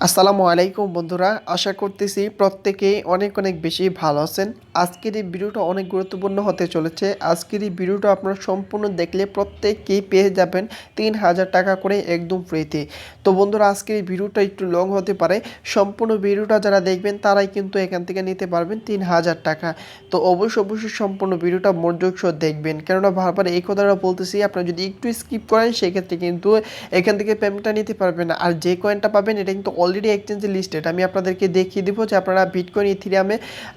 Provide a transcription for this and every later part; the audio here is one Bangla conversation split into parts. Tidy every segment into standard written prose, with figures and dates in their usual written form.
আসসালামু আলাইকুম বন্ধুরা, আশা করতেছি প্রত্যেকেই অনেক অনেক বেশি ভালো আছেন। আজকের এই ভিডিওটা অনেক গুরুত্বপূর্ণ হতে চলেছে। আজকের এই ভিডিওটা আপনারা সম্পূর্ণ দেখলে প্রত্যেকেই পেয়ে যাবেন ৩,০০০ টাকা করে একদম ফ্রিতে। তো বন্ধুরা, আজকের এই ভিডিওটা একটু লং হতে পারে, সম্পূর্ণ ভিডিওটা যারা দেখবেন তারাই কিন্তু এখান থেকে নিতে পারবেন ৩,০০০ টাকা। তো অবশ্যই সম্পূর্ণ ভিডিওটা মনোযোগ সহ দেখবেন, কেননা বারবার এই কথাটা বলতেছি, আপনারা যদি একটু স্কিপ করেন সেক্ষেত্রে কিন্তু এখান থেকে পেমেন্টটা নিতে পারবেন না। আর যে কয়েনটা পাবেন এটা কিন্তু অলরেডি এক্সচেঞ্জে লিস্টেড। আমি আপনাদেরকে দেখিয়ে দিব যে আপনারা বিটকয়েন ইথেরিয়ামে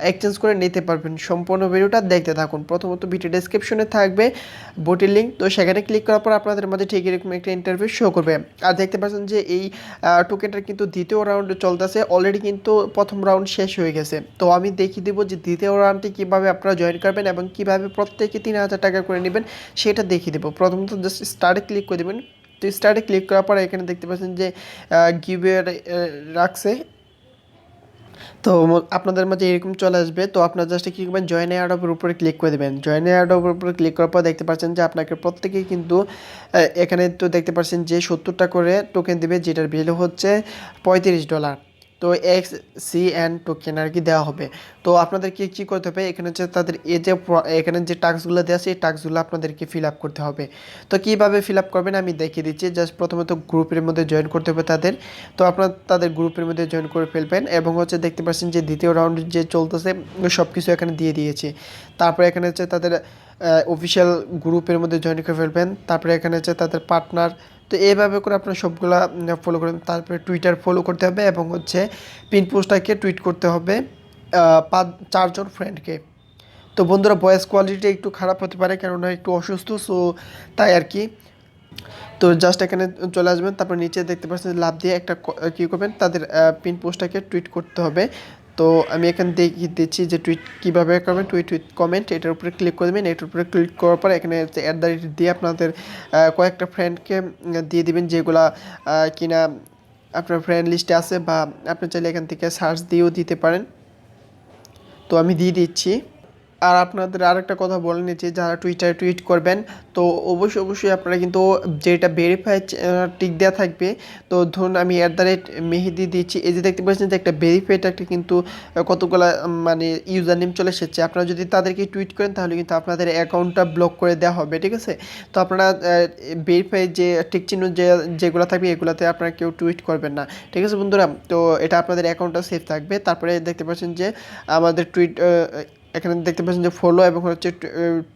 এক্সচেঞ্জ করে নিতে পারবেন। সম্পূর্ণ ভিডিওটা দেখতে থাকুন। প্রথমত ভিডিও ডেসক্রিপশনে থাকবে বটির লিঙ্ক, তো সেখানে ক্লিক করার পর আপনাদের মাঝে ঠিক এরকম একটা ইন্টারভিউ শো করবে। আর দেখতে পাচ্ছেন যে এই টোকেনটার কিন্তু দ্বিতীয় রাউন্ডে চলতেছে, অলরেডি কিন্তু প্রথম রাউন্ড শেষ হয়ে গেছে। তো আমি দেখিয়ে দিব যে দ্বিতীয় রাউন্ডটি কীভাবে আপনারা জয়েন করবেন এবং কীভাবে প্রত্যেকে ৩,০০০ টাকা করে নেবেন সেটা দেখিয়ে দেবো। প্রথমত জাস্ট স্টার্টে ক্লিক করে দেবেন। তো স্টার্টে ক্লিক করার পরে এখানে দেখতে পাচ্ছেন যে গিভওয়ে রাখছে। তো আপনাদের মাঝে এরকম চলে আসবে। তো আপনারা জাস্ট কী করবেন, জয়েন এয়ারড্রপের উপরে ক্লিক করে দেবেন। জয়েন এয়ারড্রপের উপরে ক্লিক করার পর দেখতে পাচ্ছেন যে আপনাকে প্রত্যেকেই কিন্তু এখানে তো দেখতে পাচ্ছেন যে ৭০টা করে টোকেন দেবে, যেটার ভ্যালু হচ্ছে $35। তো Xchain টোকেন আর কি দেওয়া হবে। তো আপনাদেরকে কী করতে হবে, এখানে হচ্ছে তাদের এখানে যে টাস্কগুলো দেওয়া আছে এই টাস্কগুলো আপনাদেরকে ফিল আপ করতে হবে। তো কীভাবে ফিল আপ করবেন আমি দেখিয়ে দিচ্ছি। জাস্ট প্রথমত গ্রুপের মধ্যে জয়েন করতে হবে তাদের। তো আপনারা তাদের গ্রুপের মধ্যে জয়েন করে ফেলবেন এবং হচ্ছে দেখতে পাচ্ছেন যে দ্বিতীয় রাউন্ড যে চলতেছে সব কিছু এখানে দিয়ে দিয়েছে। তারপরে এখানে হচ্ছে তাদের অফিসিয়াল গ্রুপের মধ্যে জয়েন করে ফেলবেন। তারপরে এখানে হচ্ছে তাদের পার্টনার। তো এইভাবে করে আপনারা সবগুলা ফলো করেন। তারপরে টুইটার ফলো করতে হবে এবং হচ্ছে পিন পোস্টটাকে টুইট করতে হবে 4জন ফ্রেন্ডকে। তো বন্ধুরা, ভয়েস কোয়ালিটি একটু খারাপ হতে পারে, কেননা একটু অসুস্থ, সো তাই আর কি। তো জাস্ট এখানে চলে আসবেন, তারপর নিচে দেখতে পাচ্ছেন লাভ দিয়ে একটা কী করবেন, তাদের পিন পোস্টটাকে টুইট করতে হবে। তো আমি এখানে দেখিয়ে দিচ্ছি যে টুইট কীভাবে করবেন। টুইট কমেন্ট এটার উপরে ক্লিক করে দেবেন। এটার উপরে ক্লিক করার পর এখানে @ দিয়ে আপনাদের কয়েকটা ফ্রেন্ডকে দিয়ে দিবেন, যেগুলা কিনা আপনার ফ্রেন্ড লিস্টে আছে, বা আপনি চাইলে এখান থেকে সার্চ দিয়েও দিতে পারেন। তো আমি দিয়ে দিচ্ছি। আর আপনাদের আরেকটা কথা বলে নিচ্ছি, যারা টুইটারে টুইট করবেন তো অবশ্যই আপনারা কিন্তু যেটা ভেরিফাই টিক দেওয়া থাকবে। তো ধরুন আমি @মেহেদি দিচ্ছি, এই যে দেখতে পাচ্ছেন যে একটা ভেরিফাইড একটা কিন্তু কতগুলা মানে ইউজার নেম চলে এসেছে। আপনারা যদি তাদেরকে টুইট করেন তাহলে কিন্তু আপনাদের অ্যাকাউন্টটা ব্লক করে দেওয়া হবে, ঠিক আছে। তো আপনারা ভেরিফাই যে টিক চিহ্ন যেগুলো থাকবে এগুলোতে আপনারা কেউ টুইট করবেন না, ঠিক আছে বন্ধুরা। তো এটা আপনাদের অ্যাকাউন্টটা সেফ থাকবে। তারপরে দেখতে পাচ্ছেন যে আমাদের এখানে দেখতে পাচ্ছেন যে ফলো এবং হচ্ছে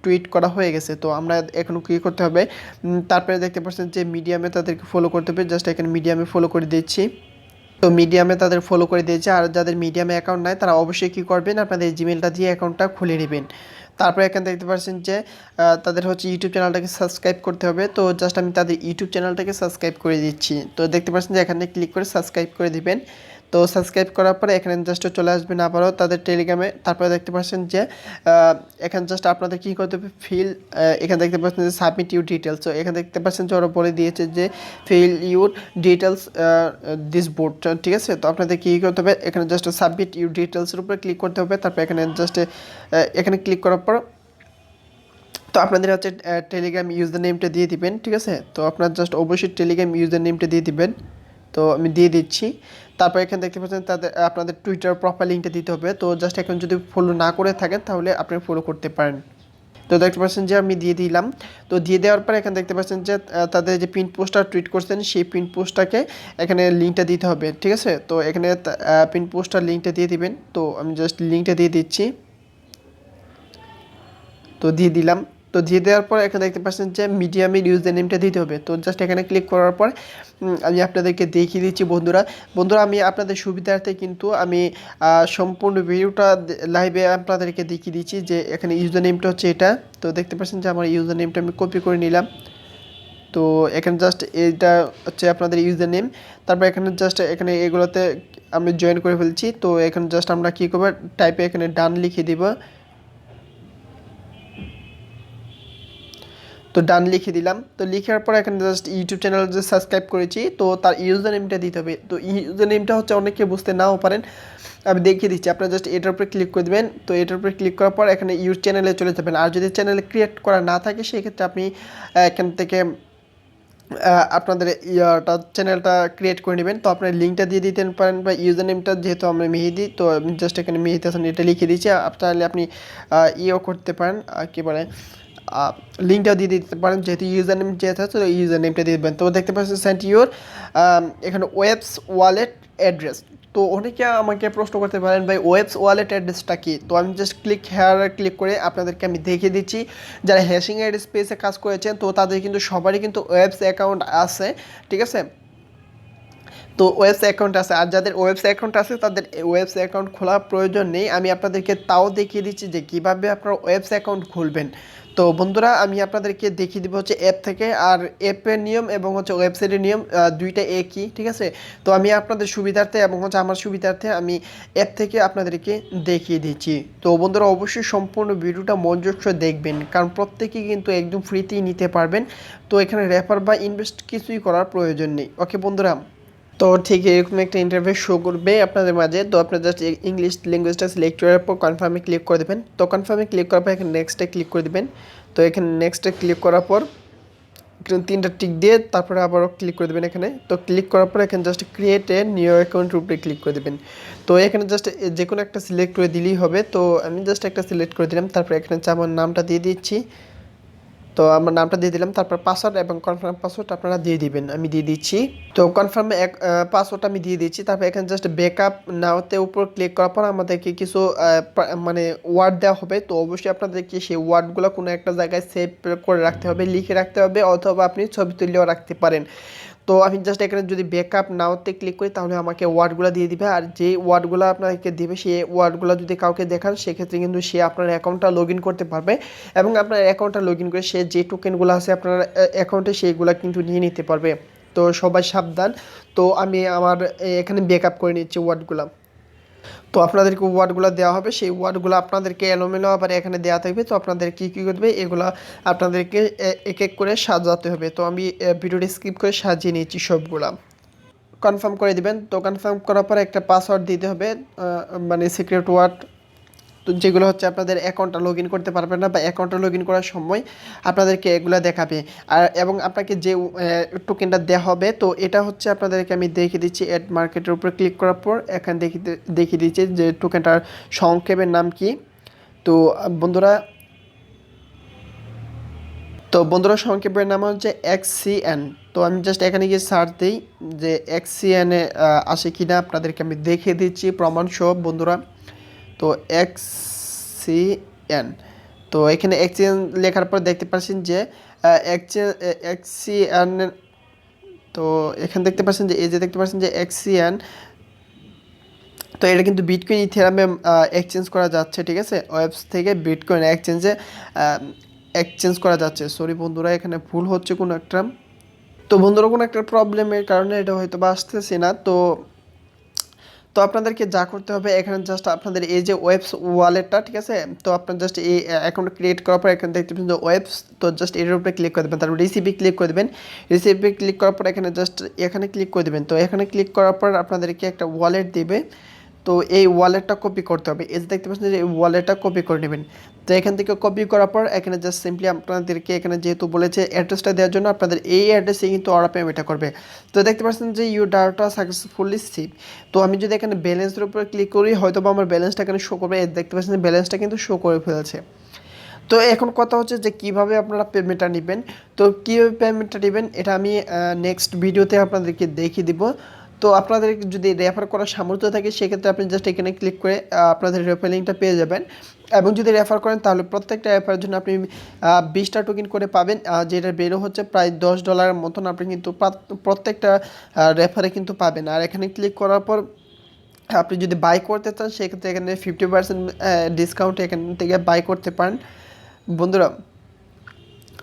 টুইট করা হয়ে গেছে। তো আমরা এখন কী করতে হবে, তারপরে দেখতে পাচ্ছেন যে মিডিয়ামে তাদেরকে ফলো করতে হবে। জাস্ট এখানে মিডিয়ামে ফলো করে দিচ্ছি। তো মিডিয়ামে তাদের ফলো করে দিয়েছে। আর যাদের মিডিয়ামে অ্যাকাউন্ট নাই তারা অবশ্যই কী করবেন, আপনাদের জিমেলটা দিয়ে অ্যাকাউন্টটা খুলে নেবেন। তারপরে এখানে দেখতে পাচ্ছেন যে তাদের হচ্ছে ইউটিউব চ্যানেলটাকে সাবস্ক্রাইব করতে হবে। তো জাস্ট আমি তাদের ইউটিউব চ্যানেলটাকে সাবস্ক্রাইব করে দিচ্ছি। তো দেখতে পাচ্ছেন যে এখানে ক্লিক করে সাবস্ক্রাইব করে দিবেন। তো সাবস্ক্রাইব করার পরে এখানে জাস্ট চলে আসবেন আবারও তাদের টেলিগ্রামে। তারপরে দেখতে পাচ্ছেন যে এখানে জাস্ট আপনাদের কী করতে হবে, এখানে দেখতে পাচ্ছেন যে সাবমিট ইউর ডিটেলস। তো এখানে দেখতে পাচ্ছেন যে ওরা বলে দিয়েছে যে fill your details this board, ঠিক আছে। তো আপনাদের কী করতে হবে, এখানে জাস্ট সাবমিট ইউর ডিটেলসের উপরে ক্লিক করতে হবে। তারপর এখানে জাস্ট এখানে ক্লিক করার পর তো আপনাদের হচ্ছে টেলিগ্রাম ইউজার নেমটা দিয়ে দিবেন, ঠিক আছে। তো আপনার জাস্ট অবশ্যই টেলিগ্রাম ইউজার নেমটা দিয়ে দিবেন। তো আমি দিয়ে দিচ্ছি। তারপর এখানে দেখতে পাচ্ছেন আপনাদের টুইটার প্রোফাইল লিঙ্কটা দিতে হবে। তো জাস্ট এখন যদি ফলো না করে থাকেন তাহলে আপনি ফলো করতে পারেন। তো দেখতে পাচ্ছেন যে আমি দিয়ে দিলাম। তো দিয়ে দেওয়ার পর এখানে দেখতে পাচ্ছেন যে তাদের যে পিন পোস্টটা টুইট করছেন সেই পিন পোস্টটাকে এখানে লিঙ্কটা দিতে হবে, ঠিক আছে। তো এখানে পিন পোস্টার লিঙ্কটা দিয়ে দিবেন। তো আমি জাস্ট লিঙ্কটা দিয়ে দিচ্ছি। তো দিয়ে দিলাম। তো দিয়ে দেওয়ার পর এখানে দেখতে পাচ্ছেন যে মিডিয়ামের ইউজার নেমটা দিতে হবে। তো জাস্ট এখানে ক্লিক করার পর আমি আপনাদেরকে দেখিয়ে দিচ্ছি বন্ধুরা আমি আপনাদের সুবিধার্থে কিন্তু আমি সম্পূর্ণ ভিডিওটা লাইভে আপনাদেরকে দেখিয়ে দিচ্ছি যে এখানে ইউজার নেমটা হচ্ছে এটা। তো দেখতে পাচ্ছেন যে আমার ইউজার নেমটা আমি কপি করে নিলাম। তো এখানে জাস্ট এটা হচ্ছে আপনাদের ইউজার নেম। তারপর এখানে জাস্ট এখানে এগুলোতে আমি জয়েন করে ফেলছি। তো এখানে জাস্ট আমরা কী করবো, টাইপে এখানে ডান লিখে দিব। তো ডান লিখে দিলাম। তো লিখার পর এখানে জাস্ট ইউটিউব চ্যানেল যে সাবস্ক্রাইব করেছি তো তার ইউজার নেমটা দিতে হবে। তো ইউজার নেমটা হচ্ছে অনেকে বুঝতে নাও পারেন, আমি দেখিয়ে দিচ্ছি। আপনারা জাস্ট এটার উপরে ক্লিক করে দেবেন। তো এটার উপরে ক্লিক করার পর এখানে ইউর চ্যানেলে চলে যাবেন। আর যদি চ্যানেলে ক্রিয়েট করা না থাকে সেক্ষেত্রে আপনি এখান থেকে আপনাদের ইয়াটা চ্যানেলটা ক্রিয়েট করে নেবেন। তো আপনার লিঙ্কটা দিয়ে দিতে পারেন বা ইউজার নেমটা, যেহেতু আমরা মেহেদি, তো আমি জাস্ট এখানে মেহেদি হাসান এটা লিখে দিচ্ছি। তাহলে আপনি ইয়েও করতে পারেন, কী বলে, লিঙ্কটা দিয়ে দিতে পারেন, যেহেতু ইউজার নেম যেহেতু আছে তো ইউজার নেমটা দিয়ে দেবেন। তো দেখতে পাচ্ছেন সেন্ড ইউর এখানে ওয়েবস ওয়ালেট অ্যাড্রেস। তো অনেকে আমাকে প্রশ্ন করতে পারেন ভাই ওয়েবস ওয়ালেট অ্যাড্রেসটা কি। তো আমি জাস্ট ক্লিক করে আপনাদেরকে আমি দেখিয়ে দিচ্ছি। যারা হ্যাশিং এর স্পেসে কাজ করেছেন তো তাদের কিন্তু সবারই কিন্তু ওয়েবস অ্যাকাউন্ট আছে, ঠিক আছে। তো ওয়েবস অ্যাকাউন্ট আছে, আর যাদের ওয়েবস অ্যাকাউন্ট আছে তাদের ওয়েবস অ্যাকাউন্ট খোলার প্রয়োজন নেই। আমি আপনাদেরকে তাও দেখিয়ে দিচ্ছি যে কীভাবে আপনারা ওয়েবস অ্যাকাউন্ট খুলবেন। তো বন্ধুরা আমি আপনাদেরকে দেখিয়ে দিব হচ্ছে অ্যাপ থেকে, আর অ্যাপের নিয়ম এবং হচ্ছে ওয়েবসাইটের নিয়ম দুইটা একই, ঠিক আছে। তো আমি আপনাদের সুবিধার্থে এবং হচ্ছে আমার সুবিধার্থে আমি অ্যাপ থেকে আপনাদেরকে দেখিয়ে দিচ্ছি। তো বন্ধুরা অবশ্যই সম্পূর্ণ ভিডিওটা মনোযোগ সহ দেখবেন, কারণ প্রত্যেকেই কিন্তু একদম ফ্রিতেই নিতে পারবেন। তো এখানে রেফার বা ইনভেস্ট কিছুই করার প্রয়োজন নেই। ওকে বন্ধুরা, তো ঠিক এরকম একটা ইন্টারফেস শো করবে আপনাদের মাঝে। তো আপনার জাস্ট ইংলিশ ল্যাঙ্গুয়েজটা সিলেক্ট করার পর কনফার্মে ক্লিক করে দেবেন। তো কনফার্মে ক্লিক করার পর এখানে নেক্সটে ক্লিক করে দেবেন। তো এখানে নেক্সটে ক্লিক করার পর এখানে 3টা টিক দিয়ে তারপরে আবারও ক্লিক করে দেবেন এখানে। তো ক্লিক করার পর এখানে জাস্ট ক্রিয়েট এ নিউ অ্যাকাউন্টের উপরে ক্লিক করে দেবেন। তো এখানে জাস্ট যে কোনো একটা সিলেক্ট করে দিলেই হবে। তো আমি জাস্ট একটা সিলেক্ট করে দিলাম, তারপরে এখানে আমার নামটা দিয়ে দিচ্ছি। তো আমার নামটা দিয়ে দিলাম, তারপর পাসওয়ার্ড এবং কনফার্ম পাসওয়ার্ড আপনারা দিয়ে দিবেন, আমি দিয়ে দিচ্ছি। তো কনফার্ম পাসওয়ার্ড আমি দিয়ে দিচ্ছি। তারপর এখানে জাস্ট ব্যাকআপ নাওতে উপর ক্লিক করার পর আমাদেরকে কিছু মানে ওয়ার্ড দেওয়া হবে। তো অবশ্যই আপনাদেরকে সেই ওয়ার্ডগুলো কোনো একটা জায়গায় সেভ করে রাখতে হবে, লিখে রাখতে হবে, অথবা আপনি ছবি তুলেও রাখতে পারেন। তো আমি জাস্ট এখানে যদি ব্যাকআপ নাওতে ক্লিক করি তাহলে আমাকে ওয়ার্ডগুলো দিয়ে দিবে, আর যে ওয়ার্ডগুলো আপনাকে দিবে সেই ওয়ার্ডগুলো যদি কাউকে দেখান সেক্ষেত্রে কিন্তু সে আপনার অ্যাকাউন্টটা লগ ইন করতে পারবে, এবং আপনার অ্যাকাউন্টটা লগ ইন করে সে যে টোকেনগুলো আছে আপনার অ্যাকাউন্টে সেইগুলো কিন্তু নিয়ে নিতে পারবে। তো সবাই সাবধান। তো আমি আমার এখানে ব্যাকআপ করে নিচ্ছি ওয়ার্ডগুলো। তো আপনাদেরকে ওয়ার্ডগুলো দেওয়া হবে, সেই ওয়ার্ডগুলো আপনাদেরকে এলোমেলো আবার এখানে দেওয়া থাকবে। তো আপনাদের কী কী করবে এগুলো আপনাদেরকে এক এক করে সাজাতে হবে। তো আমি ভিডিওটি স্কিপ করে সাজিয়ে নিচ্ছি সবগুলা। কনফার্ম করে দিবেন। তো কনফার্ম করার পরে একটা পাসওয়ার্ড দিতে হবে, মানে সিক্রেট ওয়ার্ড, তো যেগুলো হচ্ছে আপনাদের অ্যাকাউন্টটা লগ ইন করতে পারবেন না, বা অ্যাকাউন্টটা লগ ইন করার সময় আপনাদেরকে এগুলো দেখাবে। আর এবং আপনাকে যে টোকেনটা দেওয়া হবে, তো এটা হচ্ছে আপনাদেরকে আমি দেখিয়ে দিচ্ছি। অ্যাড মার্কেটের উপরে ক্লিক করার পর এখানে দেখিয়ে দিচ্ছি যে টোকেনটার সংক্ষেপের নাম কি। তো বন্ধুরা সংক্ষেপের নাম হচ্ছে XCN। তো আমি জাস্ট এখানে গিয়ে সার্চ দিই যে XCN এ আসে কিনা, আপনাদেরকে আমি দেখিয়ে দিচ্ছি প্রমাণ সহ বন্ধুরা। তো XCN, তো এখানে XCN লেখার পর দেখতে পাচ্ছেন যে XCN, তো এখানে দেখতে পাচ্ছেন যে এই যে দেখতে পাচ্ছেন যে XCN, তো এটা কিন্তু বিটকয়েন ইথেরিয়ামে এক্সচেঞ্জ করা যাচ্ছে, ঠিক আছে। ওয়েবস থেকে বিটকয়েন এক্সচেঞ্জ করা যাচ্ছে। সরি বন্ধুরা, এখানে ভুল হচ্ছে কোনো একটা। তো বন্ধুরা কোনো একটা প্রবলেমের কারণে এটা হয়তো বা আসতেছে না। তো তো আপনাদেরকে যা করতে হবে এখানে জাস্ট আপনাদের এই যে ওয়েবস ওয়ালেটটা, ঠিক আছে। তো আপনার জাস্ট এই অ্যাকাউন্ট ক্রিয়েট করার পর এখানে দেখতে পাচ্ছেন যে ওয়েবস, তো জাস্ট এর উপরে ক্লিক করে দেবেন, তারপর রিসিপি ক্লিক করে দেবেন। রিসিপি ক্লিক করার পর এখানে জাস্ট এখানে ক্লিক করে দেবেন। তো এখানে ক্লিক করার পর আপনাদেরকে একটা ওয়ালেট দেবে। তো এই ওয়ালেটটা কপি করতে হবে, এই যে দেখতে পাচ্ছেন যে এই ওয়ালেটটা কপি করে নেবেন। তো এখান থেকে কপি করার পর এখানে জাস্ট সিম্পলি আপনাদেরকে এখানে যেহেতু বলেছে অ্যাড্রেসটা দেওয়ার জন্য, আপনাদের এই অ্যাড্রেসে কিন্তু ওরা পেমেন্টটা করবে। তো দেখতে পাচ্ছেন যে ইউ ডাটা সাকসেসফুলি সিভ। তো আমি যদি এখানে ব্যালেন্সের উপরে ক্লিক করি হয়তো বা আমার ব্যালেন্সটা এখানে শো করবে, দেখতে পাচ্ছেন যে ব্যালেন্সটা কিন্তু শো করে ফেলেছে। তো এখন কথা হচ্ছে যে কিভাবে আপনারা পেমেন্টটা নেবেন। তো কীভাবে পেমেন্টটা নেবেন এটা আমি নেক্সট ভিডিওতে আপনাদেরকে দেখিয়ে দিব। তো আপনাদের যদি রেফার করার সামর্থ্য থাকে সেক্ষেত্রে আপনি জাস্ট এখানে ক্লিক করে আপনাদের রেফার লিঙ্কটা পেয়ে যাবেন, এবং যদি রেফার করেন তাহলে প্রত্যেকটা রেফারের জন্য আপনি 20টা টোকেন করে পাবেন, যেটার বেরো হচ্ছে প্রায় $10 মতন আপনি কিন্তু প্রত্যেকটা রেফারে কিন্তু পাবেন। আর এখানে ক্লিক করার পর আপনি যদি বাই করতে চান সেক্ষেত্রে এখানে 50% ডিসকাউন্ট এখান থেকে বাই করতে পারেন বন্ধুরা।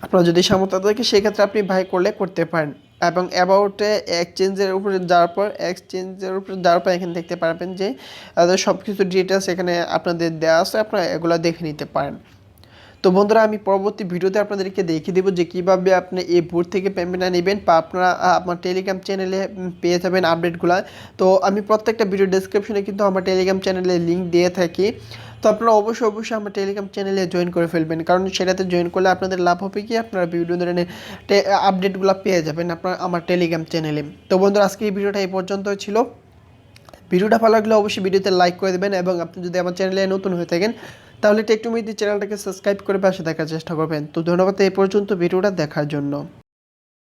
আপনার যদি সামর্থ্য থাকে সেক্ষেত্রে আপনি বাই করতে পারেন। এবং অ্যাবাউটে এক্সচেঞ্জের উপরে যাওয়ার পর এখানে দেখতে পারবেন যে সব কিছু ডিটেলস এখানে আপনাদের দেওয়া আছে, আপনারা এগুলো দেখে নিতে পারেন। তো বন্ধুরা আমি পরবর্তী ভিডিওতে আপনাদেরকে দেখিয়ে দেবো যে কীভাবে আপনি এই বুট থেকে পেমেন্টটা নেবেন, বা আপনারা আমার টেলিগ্রাম চ্যানেলে পেয়ে যাবেন আপডেটগুলো। তো আমি প্রত্যেকটা ভিডিও ডেসক্রিপশনে কিন্তু আমার টেলিগ্রাম চ্যানেলে লিঙ্ক দিয়ে থাকি। তো আপনারা অবশ্যই আমার টেলিগ্রাম চ্যানেলে জয়েন করে ফেলবেন, কারণ সেটাতে জয়েন করলে আপনাদের লাভ হবে কি, আপনারা বিভিন্ন ধরনের আপডেটগুলো পেয়ে যাবেন আপনার আমার টেলিগ্রাম চ্যানেলে। তো বন্ধুরা, আজকে এই ভিডিওটা এই পর্যন্তই ছিল। ভিডিওটা ভালো লাগলে অবশ্যই ভিডিওতে লাইক করে দেবেন, এবং আপনি যদি আমার চ্যানেলে নতুন হয়ে থাকেন তাহলে টেকটুমিদি চ্যানেলটাকে সাবস্ক্রাইব করে পাশে দেখার চেষ্টা করবেন। তো ধন্যবাদ এই পর্যন্ত ভিডিওটা দেখার জন্য।